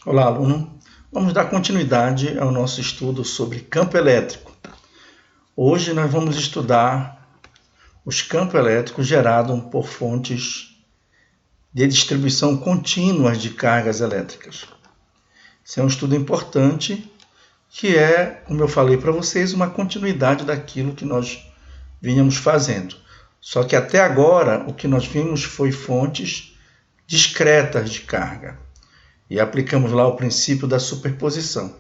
Olá, aluno. Vamos dar continuidade ao nosso estudo sobre campo elétrico. Hoje nós vamos estudar os campos elétricos gerados por fontes de distribuição contínua de cargas elétricas. Esse é um estudo importante que é, como eu falei para vocês, uma continuidade daquilo que nós vínhamos fazendo. Só que até agora o que nós vimos foi fontes discretas de carga. E aplicamos lá o princípio da superposição.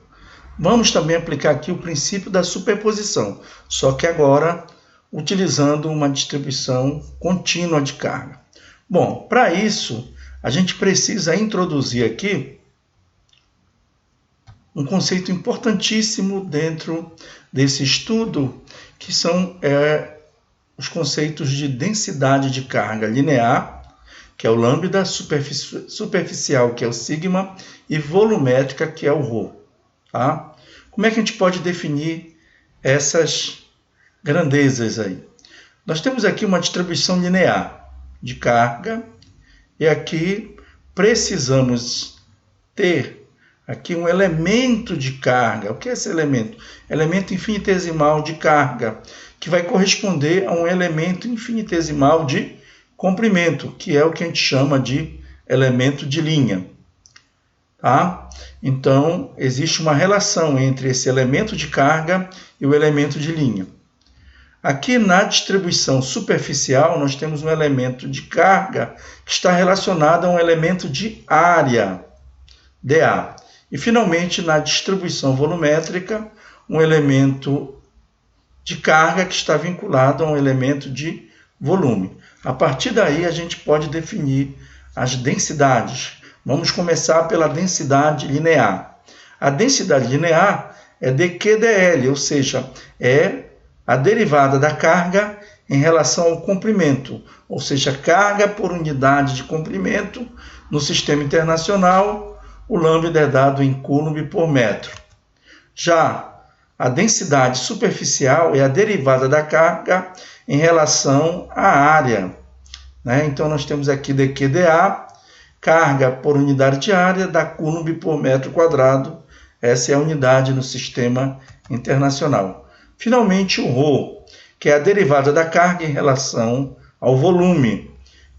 Vamos também aplicar aqui o princípio da superposição, só que agora utilizando uma distribuição contínua de carga. Bom, para isso, a gente precisa introduzir aqui um conceito importantíssimo dentro desse estudo, que são os conceitos de densidade de carga linear, que é o lambda, superficial, que é o sigma, e volumétrica, que é o ρ. Tá? Como é que a gente pode definir essas grandezas aí? Nós temos aqui uma distribuição linear de carga, e aqui precisamos ter aqui um elemento de carga. O que é esse elemento? Elemento infinitesimal de carga, que vai corresponder a um elemento infinitesimal de comprimento, que é o que a gente chama de elemento de linha. Tá? Então, existe uma relação entre esse elemento de carga e o elemento de linha. Aqui na distribuição superficial, nós temos um elemento de carga que está relacionado a um elemento de área, dA. E, finalmente, na distribuição volumétrica, um elemento de carga que está vinculado a um elemento de volume. A partir daí, a gente pode definir as densidades. Vamos começar pela densidade linear. A densidade linear é dQdL, ou seja, é a derivada da carga em relação ao comprimento, ou seja, carga por unidade de comprimento no sistema internacional, o lambda é dado em coulomb por metro. Já a densidade superficial é a derivada da carga em relação à área. Então, nós temos aqui dQdA, carga por unidade de área, dá coulomb por metro quadrado. Essa é a unidade no sistema internacional. Finalmente, o ρ, que é a derivada da carga em relação ao volume.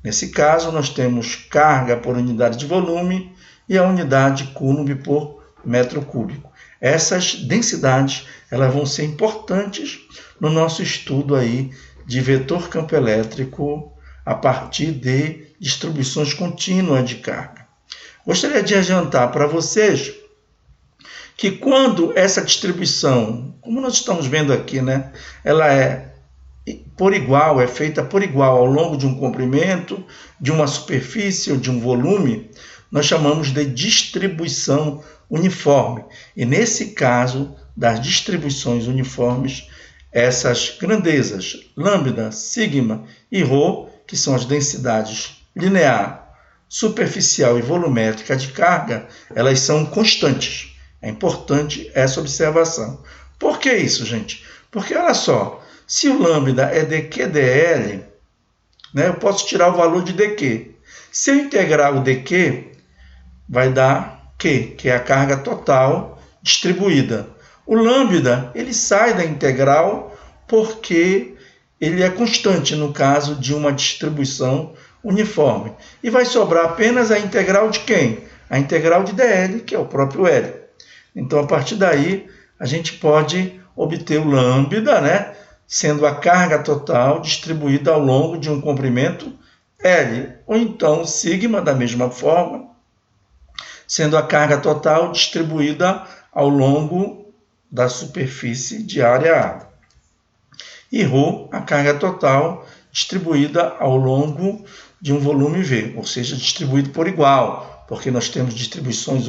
Nesse caso, nós temos carga por unidade de volume e a unidade coulomb por metro cúbico. Essas densidades elas vão ser importantes no nosso estudo aí de vetor campo elétrico a partir de distribuições contínuas de carga. Gostaria de adiantar para vocês que quando essa distribuição, como nós estamos vendo aqui, ela é por igual, é feita por igual ao longo de um comprimento, de uma superfície ou de um volume, nós chamamos de distribuição uniforme. E nesse caso das distribuições uniformes, essas grandezas, lambda, sigma e ρ, que são as densidades linear, superficial e volumétrica de carga, elas são constantes. É importante essa observação. Por que isso, gente? Porque, olha só, se o lambda é dQdL, eu posso tirar o valor de dq. Se eu integrar o dq, vai dar Q, que é a carga total distribuída. O lambda, ele sai da integral porque ele é constante no caso de uma distribuição uniforme. E vai sobrar apenas a integral de quem? A integral de dl, que é o próprio L. Então, a partir daí, a gente pode obter o lambda, sendo a carga total distribuída ao longo de um comprimento L. Ou então, sigma, da mesma forma, sendo a carga total distribuída ao longo da superfície de área A. E ρ, a carga total distribuída ao longo de um volume V, ou seja, distribuído por igual, porque nós temos distribuições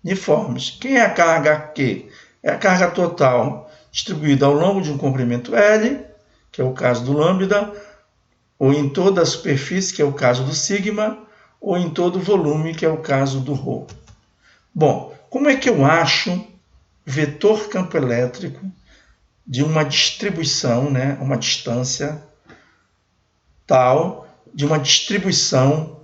uniformes. Quem é a carga Q? É a carga total distribuída ao longo de um comprimento L, que é o caso do lambda, ou em toda a superfície, que é o caso do sigma, ou em todo o volume, que é o caso do ρ. Bom, como é que eu acho vetor campo elétrico de uma distribuição, uma distância tal, de uma distribuição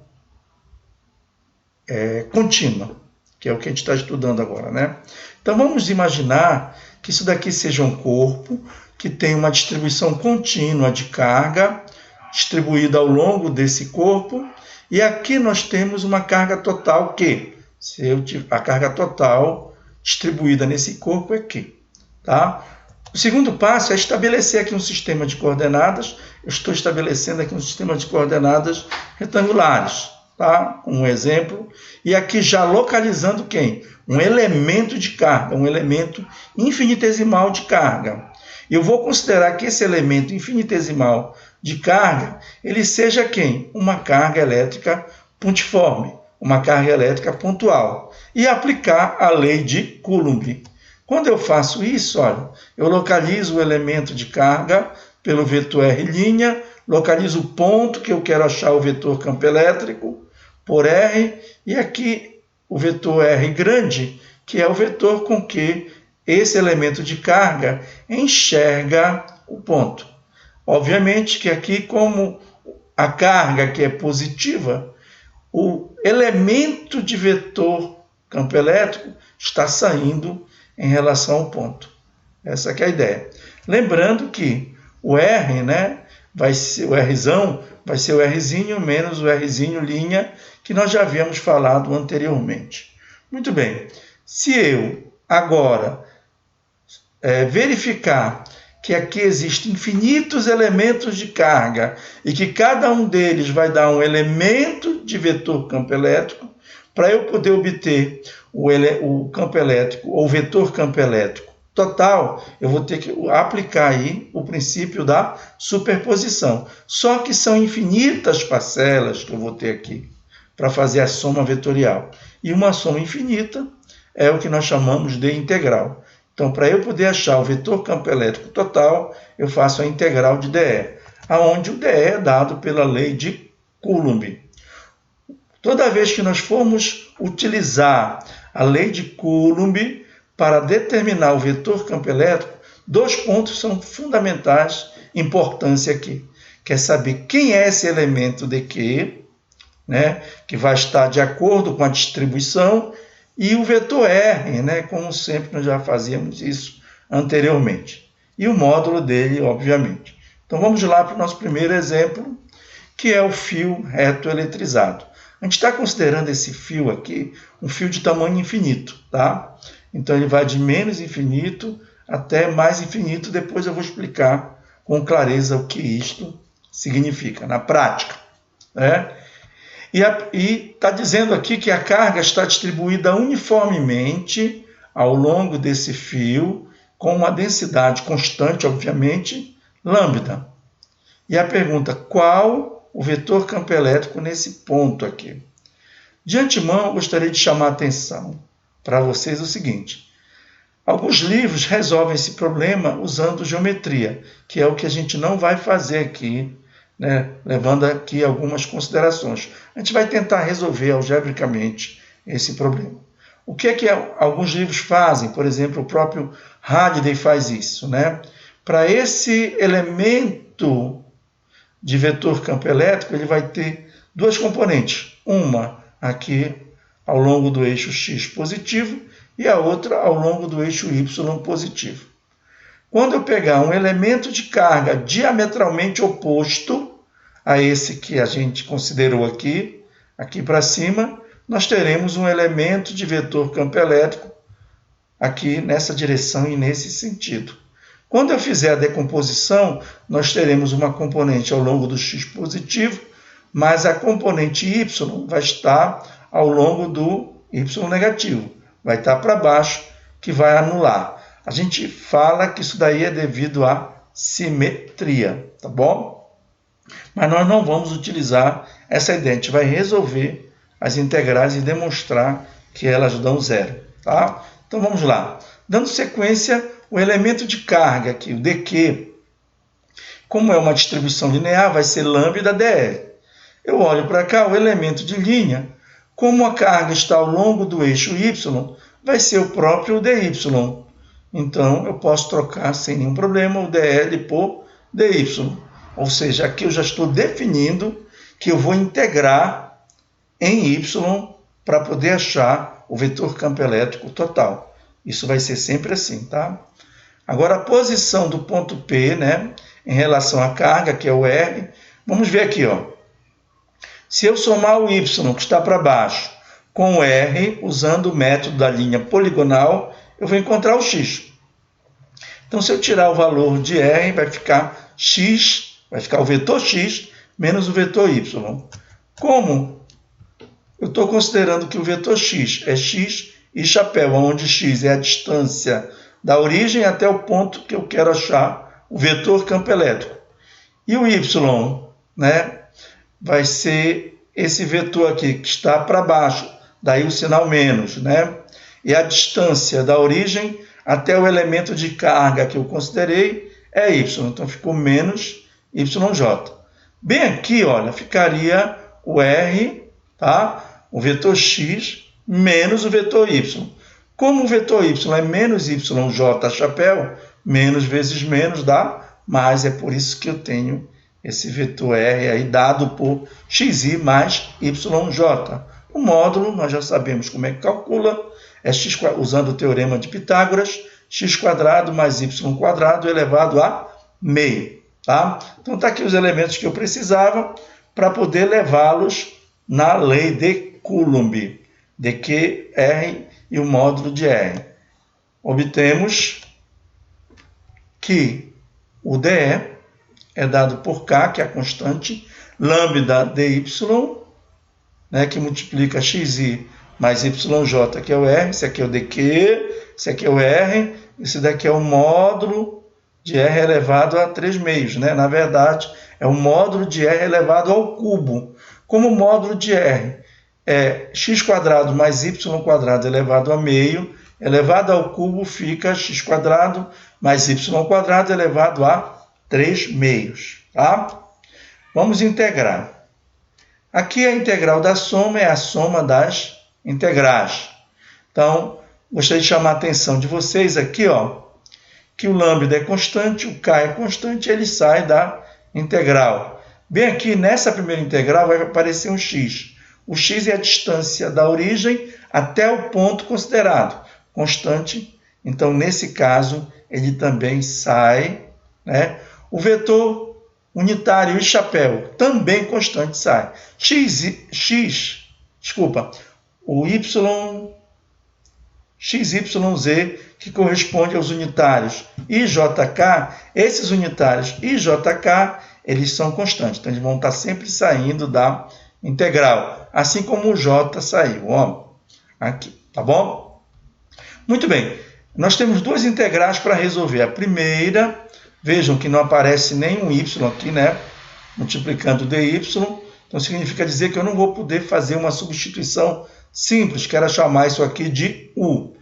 contínua? que é o que a gente está estudando agora, né? Então vamos imaginar que isso daqui seja um corpo que tem uma distribuição contínua de carga distribuída ao longo desse corpo, e aqui nós temos uma carga total que, a carga total distribuída nesse corpo é Q, tá? O segundo passo é estabelecer aqui um sistema de coordenadas. Eu estou estabelecendo aqui um sistema de coordenadas retangulares, tá? Um exemplo. E aqui já localizando quem? Um elemento de carga, um elemento infinitesimal de carga. Eu vou considerar que esse elemento infinitesimal de carga, ele seja quem? Uma carga elétrica pontiforme, uma carga elétrica pontual. E aplicar a lei de Coulomb. Quando eu faço isso, olha, eu localizo o elemento de carga pelo vetor R', localizo o ponto que eu quero achar o vetor campo elétrico por R, e aqui o vetor R grande, que é o vetor com que esse elemento de carga enxerga o ponto. Obviamente que aqui, como a carga que é positiva, o elemento de vetor campo elétrico está saindo em relação ao ponto. Essa que é a ideia. Lembrando que o R, né, vai ser o Rzão, vai ser o Rzinho menos o Rzinho linha, que nós já havíamos falado anteriormente. Muito bem. Se eu agora verificar que aqui existem infinitos elementos de carga e que cada um deles vai dar um elemento de vetor campo elétrico, para eu poder obter o campo elétrico ou vetor campo elétrico total, eu vou ter que aplicar aí o princípio da superposição. Só que são infinitas parcelas que eu vou ter aqui para fazer a soma vetorial. E uma soma infinita é o que nós chamamos de integral. Então, para eu poder achar o vetor campo elétrico total, eu faço a integral de dE, aonde o dE é dado pela lei de Coulomb. Toda vez que nós formos utilizar a lei de Coulomb para determinar o vetor campo elétrico, dois pontos são fundamentais, importância aqui, que é saber quem é esse elemento de Q, né, que vai estar de acordo com a distribuição, e o vetor R, né, como sempre nós já fazíamos isso anteriormente. E o módulo dele, obviamente. Então vamos lá para o nosso primeiro exemplo, que é o fio reto eletrizado. A gente está considerando esse fio aqui um fio de tamanho infinito, tá? Então ele vai de menos infinito até mais infinito. Depois eu vou explicar com clareza o que isto significa na prática, né? E está dizendo aqui que a carga está distribuída uniformemente ao longo desse fio, com uma densidade constante, obviamente, lambda. E a pergunta, qual o vetor campo elétrico nesse ponto aqui? De antemão, eu gostaria de chamar a atenção para vocês o seguinte. Alguns livros resolvem esse problema usando geometria, que é o que a gente não vai fazer aqui, né, levando aqui algumas considerações. A gente vai tentar resolver algebricamente esse problema. O que é que alguns livros fazem? Por exemplo, o próprio Halliday faz isso, né? Para esse elemento de vetor campo elétrico, ele vai ter duas componentes. Uma aqui ao longo do eixo x positivo e a outra ao longo do eixo y positivo. Quando eu pegar um elemento de carga diametralmente oposto a esse que a gente considerou aqui para cima, nós teremos um elemento de vetor campo elétrico aqui nessa direção e nesse sentido. Quando eu fizer a decomposição, nós teremos uma componente ao longo do x positivo, mas a componente y vai estar ao longo do y negativo. Vai estar para baixo, que vai anular. A gente fala que isso daí é devido à simetria, tá bom? Mas nós não vamos utilizar essa ideia. A gente vai resolver as integrais e demonstrar que elas dão zero, tá? Então vamos lá. Dando sequência, o elemento de carga aqui, o dQ, como é uma distribuição linear, vai ser lambda dL. Eu olho para cá, o elemento de linha, como a carga está ao longo do eixo y, vai ser o próprio dy. Então, eu posso trocar sem nenhum problema o dl por dy. Ou seja, aqui eu já estou definindo que eu vou integrar em y para poder achar o vetor campo elétrico total. Isso vai ser sempre assim, tá? Agora, a posição do ponto P, né, em relação à carga, que é o R, vamos ver aqui, ó. Se eu somar o Y, que está para baixo, com o R, usando o método da linha poligonal, eu vou encontrar o X. Então, se eu tirar o valor de R, vai ficar X, vai ficar o vetor X menos o vetor Y. Como eu estou considerando que o vetor X é X e chapéu, onde X é a distância da origem até o ponto que eu quero achar o vetor campo elétrico. E o Y, né, vai ser esse vetor aqui que está para baixo, daí o sinal menos, né? E a distância da origem até o elemento de carga que eu considerei é Y. Então, ficou menos YJ. Bem aqui, olha, ficaria o R, tá? O vetor X menos o vetor Y. Como o vetor Y é menos YJ chapéu, menos vezes menos dá mais. É por isso que eu tenho esse vetor R aí dado por XI mais YJ. O módulo, nós já sabemos como é que calcula. É x, usando o teorema de Pitágoras, x² mais y² elevado a meio. Tá? Então, está aqui os elementos que eu precisava para poder levá-los na lei de Coulomb, de que R e o módulo de R. Obtemos que o dE é dado por K, que é a constante, lambda dy, né, que multiplica xi mais yj, que é o R, esse aqui é o dq, esse aqui é o R, esse daqui é o módulo de R elevado a 3 meios, né? Na verdade, é o módulo de R elevado ao cubo. Como o módulo de R é x² mais y² elevado a meio, elevado ao cubo fica x² mais y² elevado a 3 meios. Tá? Vamos integrar. Aqui a integral da soma é a soma das integrais. Então, gostaria de chamar a atenção de vocês aqui, ó, que o lambda é constante, o k é constante, ele sai da integral. Bem aqui, nessa primeira integral, vai aparecer um x. O x é a distância da origem até o ponto considerado constante. Então, nesse caso, ele também sai, né? O vetor unitário e chapéu, também constante, sai. O XYZ, que corresponde aos unitários I, JK, esses unitários I, JK, eles são constantes. Então, eles vão estar sempre saindo da integral, assim como o J saiu, ó, aqui, tá bom? Muito bem, nós temos duas integrais para resolver. A primeira, vejam que não aparece nenhum y aqui, né? Multiplicando dy, então significa dizer que eu não vou poder fazer uma substituição simples, quero chamar isso aqui de u.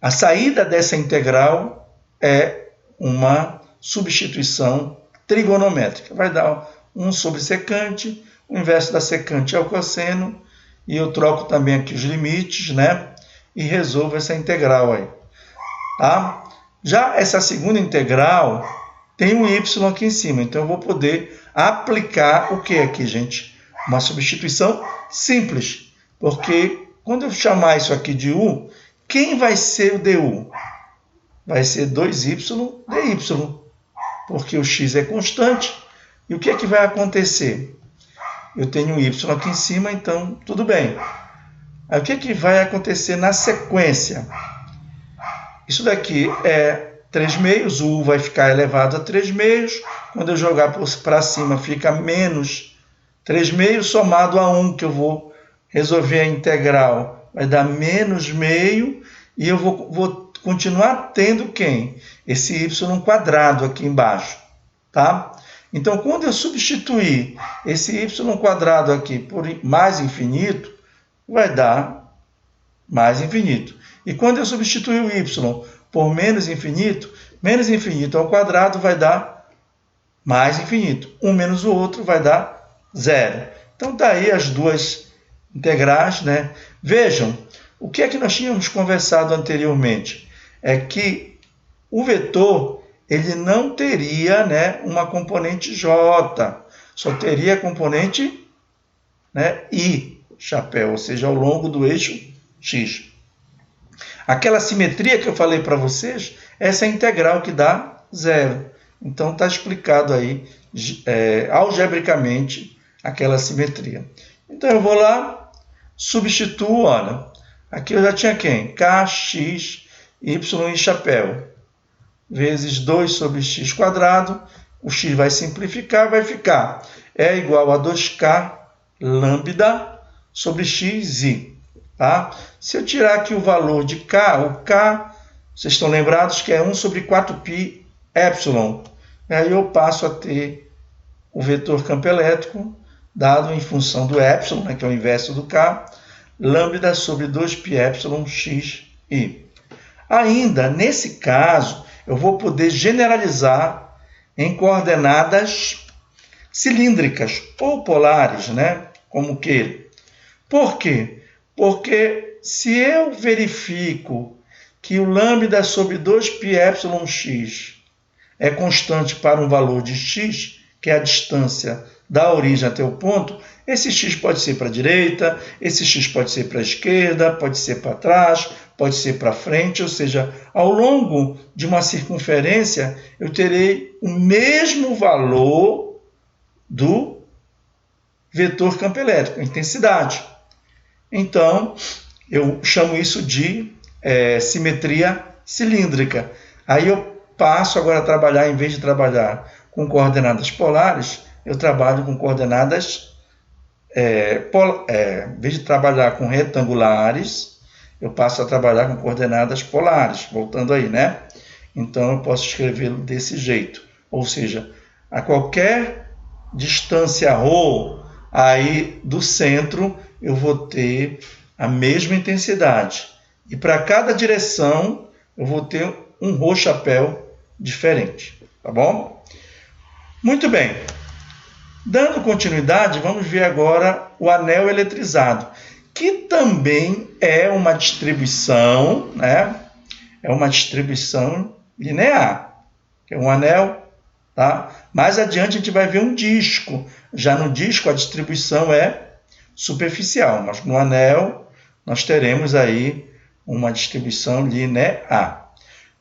A saída dessa integral é uma substituição trigonométrica. Vai dar 1 sobre secante, o inverso da secante é o cosseno, e eu troco também aqui os limites, né? E resolvo essa integral aí. Tá? Já essa segunda integral tem um y aqui em cima, então eu vou poder aplicar o que aqui, gente? Uma substituição simples, porque quando eu chamar isso aqui de u, quem vai ser o du? Vai ser 2y dy, porque o x é constante. E o que é que vai acontecer? Eu tenho um y aqui em cima, então tudo bem. Aí o que é que vai acontecer na sequência? Isso daqui é 3 meios, o u vai ficar elevado a 3 meios. Quando eu jogar para cima, fica menos 3 meios, somado a 1, que eu vou resolver a integral, vai dar menos meio, e eu vou continuar tendo quem? Esse y² aqui embaixo, tá? Então, quando eu substituir esse y² aqui por mais infinito, vai dar mais infinito. E quando eu substituir o y por menos infinito ao quadrado vai dar mais infinito. Um menos o outro vai dar zero. Então, tá aí as duas integrais, né? Vejam, o que é que nós tínhamos conversado anteriormente? É que o vetor, ele não teria, né, uma componente j, só teria a componente, né, i, chapéu, ou seja, ao longo do eixo x. Aquela simetria que eu falei para vocês, essa é a integral que dá 0. Então está explicado aí algebricamente aquela simetria. Então eu vou lá, substituo, olha, aqui eu já tinha quem? K, X, Y e chapéu, vezes 2 sobre x quadrado, o x vai simplificar, vai ficar E igual a 2K lambda sobre xi. Tá? Se eu tirar aqui o valor de K, o K, vocês estão lembrados que é 1 sobre 4π epsilon. E aí eu passo a ter o vetor campo elétrico dado em função do epsilon, né, que é o inverso do K, lambda sobre 2π epsilon xi. Ainda, nesse caso, eu vou poder generalizar em coordenadas cilíndricas ou polares, né, como queira. Por quê? Porque se eu verifico que o lambda sobre 2π epsilon x é constante para um valor de x, que é a distância da origem até o ponto, esse x pode ser para a direita, esse x pode ser para a esquerda, pode ser para trás, pode ser para frente, ou seja, ao longo de uma circunferência, eu terei o mesmo valor do vetor campo elétrico, intensidade. Então, eu chamo isso de simetria cilíndrica. Aí eu passo agora a trabalhar, em vez de trabalhar com coordenadas polares, eu trabalho com coordenadas, em vez de trabalhar com retangulares, eu passo a trabalhar com coordenadas polares, voltando aí, né? Então, eu posso escrevê-lo desse jeito. Ou seja, a qualquer distância ρ aí do centro, eu vou ter a mesma intensidade. E para cada direção, eu vou ter um ρ chapéu diferente. Tá bom? Muito bem. Dando continuidade, vamos ver agora o anel eletrizado, que também é uma distribuição, né? É uma distribuição linear. É um anel, tá? Mais adiante a gente vai ver um disco. Já no disco a distribuição é superficial, mas no anel nós teremos aí uma distribuição linear.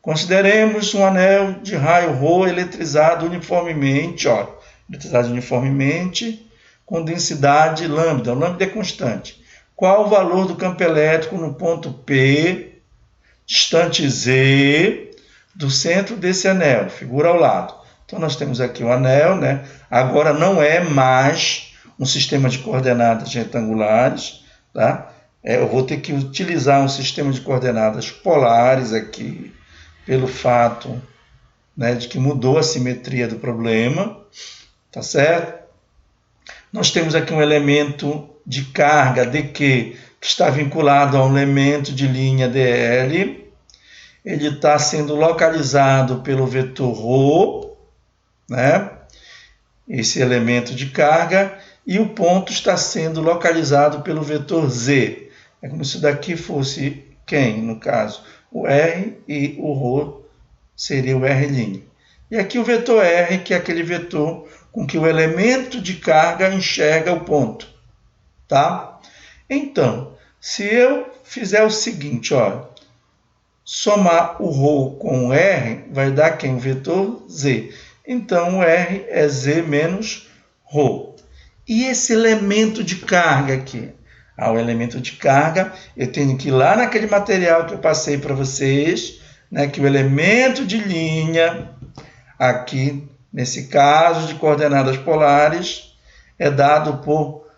Consideremos um anel de raio ρ eletrizado uniformemente, com densidade lambda. O lambda é constante. Qual o valor do campo elétrico no ponto P, distante Z, do centro desse anel? Figura ao lado. Então, nós temos aqui o anel, né? Agora não é mais um sistema de coordenadas retangulares, tá? Eu vou ter que utilizar um sistema de coordenadas polares aqui, pelo fato, né, de que mudou a simetria do problema, tá certo? Nós temos aqui um elemento de carga dQ que está vinculado a um elemento de linha dl. Ele está sendo localizado pelo vetor ρ, né? Esse elemento de carga, e o ponto está sendo localizado pelo vetor z. É como se isso daqui fosse quem, no caso? O r, e o ρ seria o r'. E aqui o vetor r, que é aquele vetor com que o elemento de carga enxerga o ponto. Tá? Então, se eu fizer o seguinte, ó, somar o ρ com o r, vai dar quem? O vetor z. Então, o r é z menos ρ. E esse elemento de carga aqui? O elemento de carga, eu tenho que ir lá naquele material que eu passei para vocês, né, que o elemento de linha, aqui, nesse caso de coordenadas polares, é dado por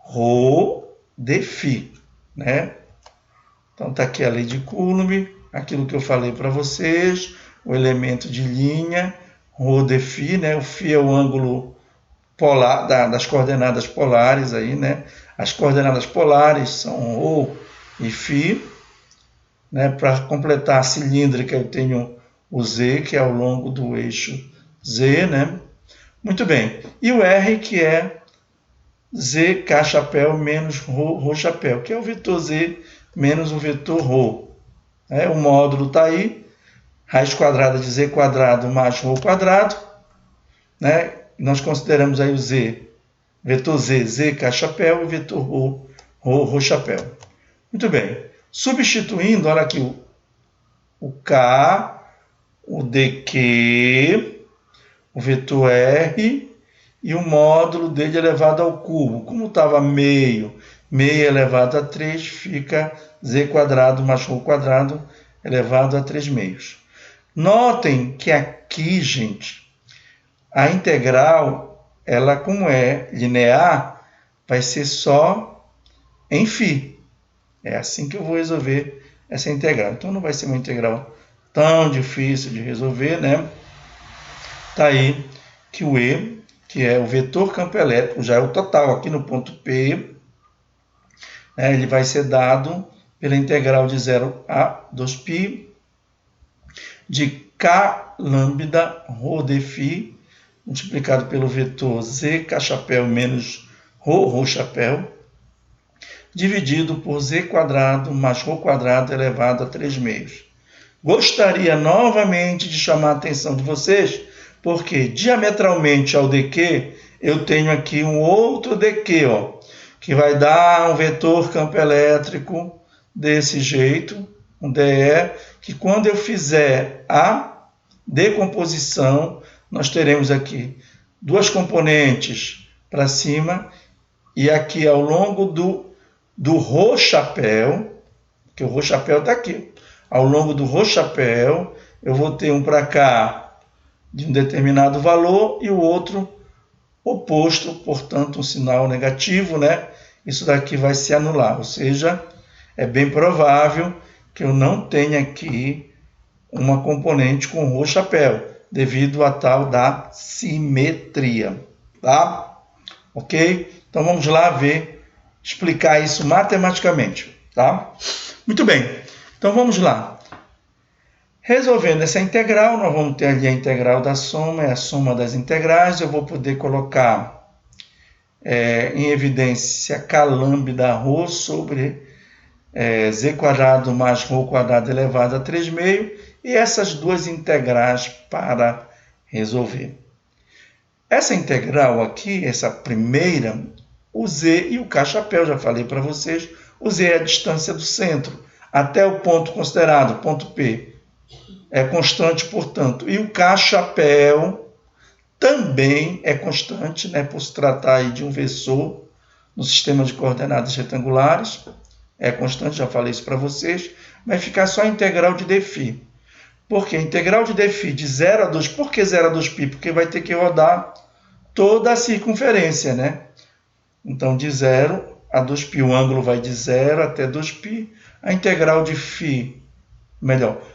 ρ de φ, né? Então, está aqui a lei de Coulomb, aquilo que eu falei para vocês, o elemento de linha, ρ de φ, né? O φ é o ângulo polar das coordenadas polares aí, né? As coordenadas polares são ρ e φ, né? Para completar a cilíndrica, eu tenho o z, que é ao longo do eixo z, né? Muito bem. E o r, que é zk chapéu menos ρ chapéu, que é o vetor z menos o vetor ρ. O módulo está aí, raiz quadrada de z quadrado mais ρ quadrado, né? Nós consideramos aí o z, vetor z, zk chapéu, e vetor ρ chapéu. Muito bem. Substituindo, olha aqui, o K, o dq, o vetor R e o módulo dele elevado ao cubo. Como estava meio elevado a 3, fica z quadrado mais ρ quadrado elevado a 3 meios. Notem que aqui, gente, a integral, ela como é linear, vai ser só em φ. É assim que eu vou resolver essa integral. Então não vai ser uma integral tão difícil de resolver, né? Está aí que o E, que é o vetor campo elétrico, já é o total aqui no ponto P, né? Ele vai ser dado pela integral de 0 a 2π de K lambda ρ de φ multiplicado pelo vetor z k chapéu menos ρ chapéu dividido por z quadrado mais ρ quadrado elevado a 3 meios. Gostaria novamente de chamar a atenção de vocês, porque diametralmente ao dq, eu tenho aqui um outro dq, ó, que vai dar um vetor campo elétrico desse jeito, um dE, que quando eu fizer a decomposição, nós teremos aqui duas componentes para cima, e aqui ao longo do ρ chapéu, que o ρ chapéu está aqui, ao longo do ρ chapéu, eu vou ter um para cá de um determinado valor e o outro oposto, portanto, um sinal negativo, né? Isso daqui vai se anular, ou seja, é bem provável que eu não tenha aqui uma componente com ρ chapéu, devido a tal da simetria, tá? Ok? Então vamos lá explicar isso matematicamente, tá? Muito bem, então vamos lá. Resolvendo essa integral, nós vamos ter ali a integral da soma, é a soma das integrais. Eu vou poder colocar em evidência K lambda ρ sobre z quadrado mais ρ quadrado elevado a 3 meio, e essas duas integrais para resolver. Essa integral aqui, essa primeira, o z e o k chapéu, já falei para vocês, o z é a distância do centro até o ponto considerado, ponto P, é constante, portanto, e o k chapéu também é constante, né, por se tratar aí de um vetor no sistema de coordenadas retangulares, é constante, já falei isso para vocês, vai ficar só a integral de dφ. Por quê? A integral de dφ de 0 a 2, por que 0 a 2π? Porque vai ter que rodar toda a circunferência, né? Então, de 0 a 2π, o ângulo vai de 0 até 2π, a integral de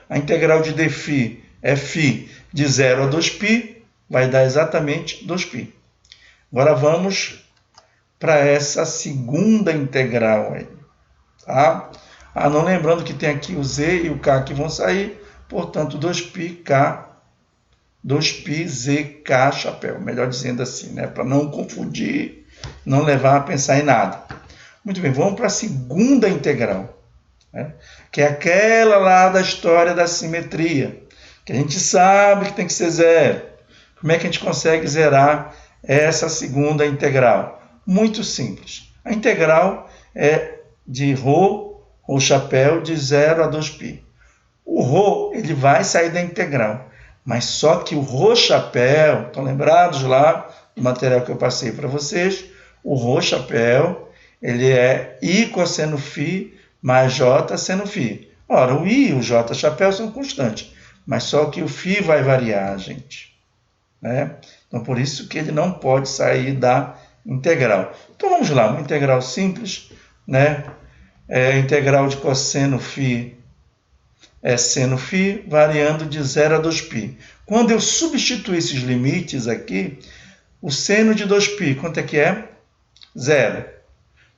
a integral de dφ é φ de 0 a 2π, vai dar exatamente 2π. Agora vamos para essa segunda integral aí, tá? Não lembrando que tem aqui o z e o k que vão sair, portanto 2πk, 2πzk chapéu, melhor dizendo assim, né? Para não confundir, não levar a pensar em nada. Muito bem, vamos para a segunda integral, né? Que é aquela lá da história da simetria, que a gente sabe que tem que ser zero. Como é que a gente consegue zerar essa segunda integral? Muito simples. A integral é de ρ chapéu de 0 a 2π. O ρ ele vai sair da integral, mas só que o ρ chapéu, estão lembrados lá do material que eu passei para vocês? O ρ chapéu ele é i cosseno φ mais j seno φ. Ora, o i e o j chapéu são constantes, mas só que o φ vai variar, gente, né? Então, por isso que ele não pode sair da integral. Então, vamos lá, uma integral simples, né? A integral de cosseno φ é seno φ, variando de 0 a 2π. Quando eu substituir esses limites aqui, o seno de 2π, quanto é que é? 0.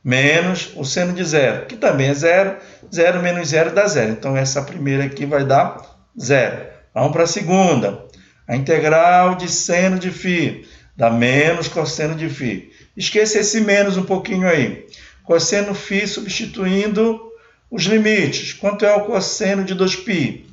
Menos o seno de 0, que também é 0. 0 menos 0 dá 0. Então, essa primeira aqui vai dar 0. Vamos para a segunda. A integral de seno de φ dá menos cosseno de φ. Esqueça esse menos um pouquinho aí. Cosseno φ substituindo os limites. Quanto é o cosseno de 2π?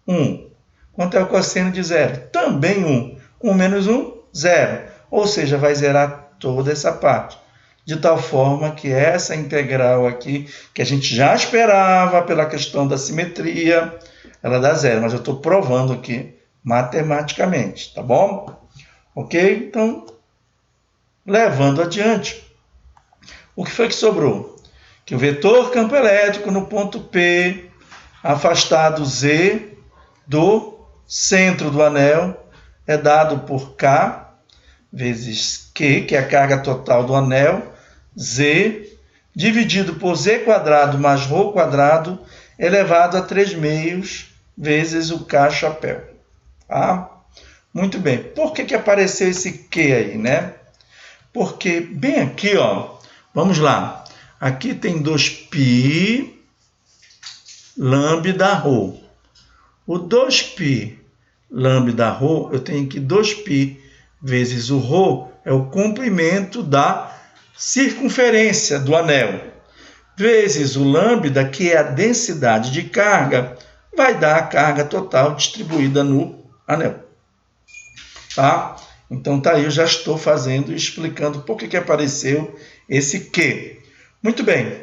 1. Quanto é o cosseno de 0? Também 1. 1 menos 1, 0. Ou seja, vai zerar toda essa parte. de tal forma que essa integral aqui, que a gente já esperava pela questão da simetria, ela dá zero, mas eu estou provando aqui matematicamente, tá bom? Ok? Então, levando adiante, o que foi que sobrou? Que o vetor campo elétrico no ponto P, afastado Z do centro do anel, é dado por K vezes Q, que é a carga total do anel, Z, dividido por Z quadrado mais ρ quadrado, elevado a 3/2 vezes o K chapéu. Tá? Muito bem. Por que apareceu esse Q aí, né? Porque bem aqui, ó, vamos lá. Aqui tem 2π lambda ρ. O 2π lambda ρ, eu tenho aqui 2π vezes o ρ, é o comprimento da circunferência do anel, vezes o lambda, que é a densidade de carga, vai dar a carga total distribuída no anel. Tá? Então, tá aí, eu já estou fazendo e explicando por que apareceu esse Q. Muito bem,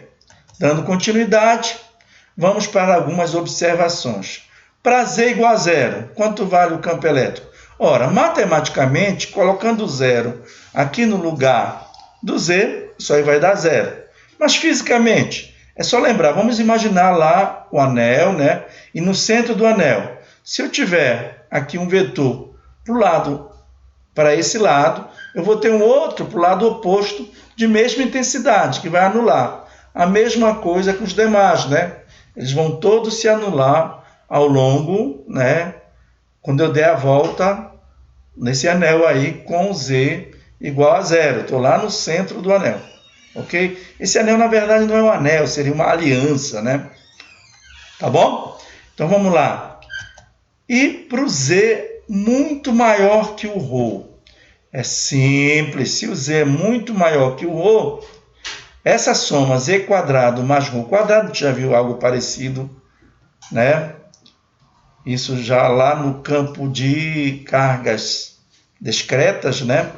dando continuidade, vamos para algumas observações. Para Z igual a zero, quanto vale o campo elétrico? Ora, matematicamente, colocando zero aqui no lugar do Z, isso aí vai dar zero. Mas fisicamente, é só lembrar, vamos imaginar lá o anel, né? E no centro do anel, se eu tiver aqui um vetor para esse lado, eu vou ter um outro para o lado oposto de mesma intensidade, que vai anular. A mesma coisa com os demais, né? Eles vão todos se anular ao longo, né? Quando eu der a volta nesse anel aí com Z igual a zero. Estou lá no centro do anel, ok? Esse anel, na verdade, não é um anel, seria uma aliança, né? Tá bom? Então, vamos lá. E para o Z muito maior que o ρ. É simples, se o Z é muito maior que o ρ, essa soma Z quadrado mais ρ quadrado, já viu algo parecido, né? Isso já lá no campo de cargas discretas, né?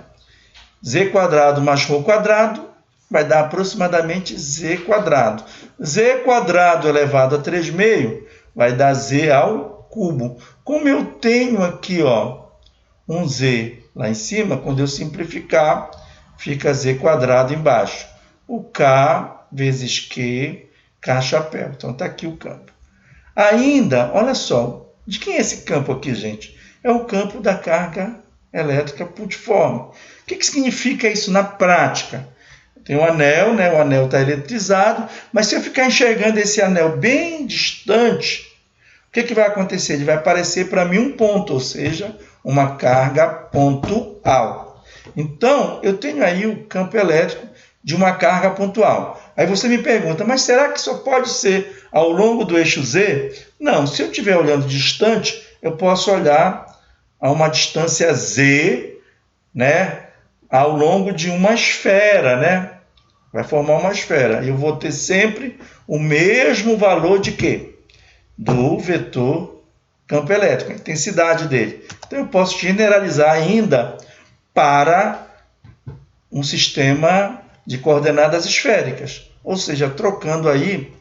Z quadrado mais ρ quadrado vai dar aproximadamente Z quadrado. Z quadrado elevado a 3/2 vai dar Z ao cubo. Como eu tenho aqui, ó, um Z lá em cima, quando eu simplificar, fica Z quadrado embaixo. O K vezes Q, K chapéu. Então, está aqui o campo. Ainda, olha só, de quem é esse campo aqui, gente? É o campo da carga elétrica pultiforme. O que significa isso na prática? Tem um anel, né? O anel está eletrizado, mas se eu ficar enxergando esse anel bem distante, o que vai acontecer? Ele vai aparecer para mim um ponto, ou seja, uma carga pontual. Então, eu tenho aí o campo elétrico de uma carga pontual. Aí você me pergunta, mas será que só pode ser ao longo do eixo Z? Não, se eu estiver olhando distante, eu posso olhar a uma distância Z, né, ao longo de uma esfera, né? Vai formar uma esfera. E eu vou ter sempre o mesmo valor de quê? Do vetor campo elétrico, a intensidade dele. Então, eu posso generalizar ainda para um sistema de coordenadas esféricas, ou seja, trocando aí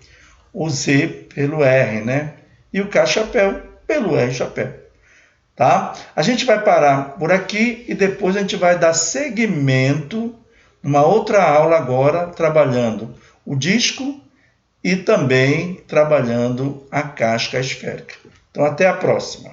o Z pelo R, né? E o K chapéu pelo R chapéu. Tá? A gente vai parar por aqui e depois a gente vai dar seguimento numa outra aula agora, trabalhando o disco e também trabalhando a casca esférica. Então, até a próxima.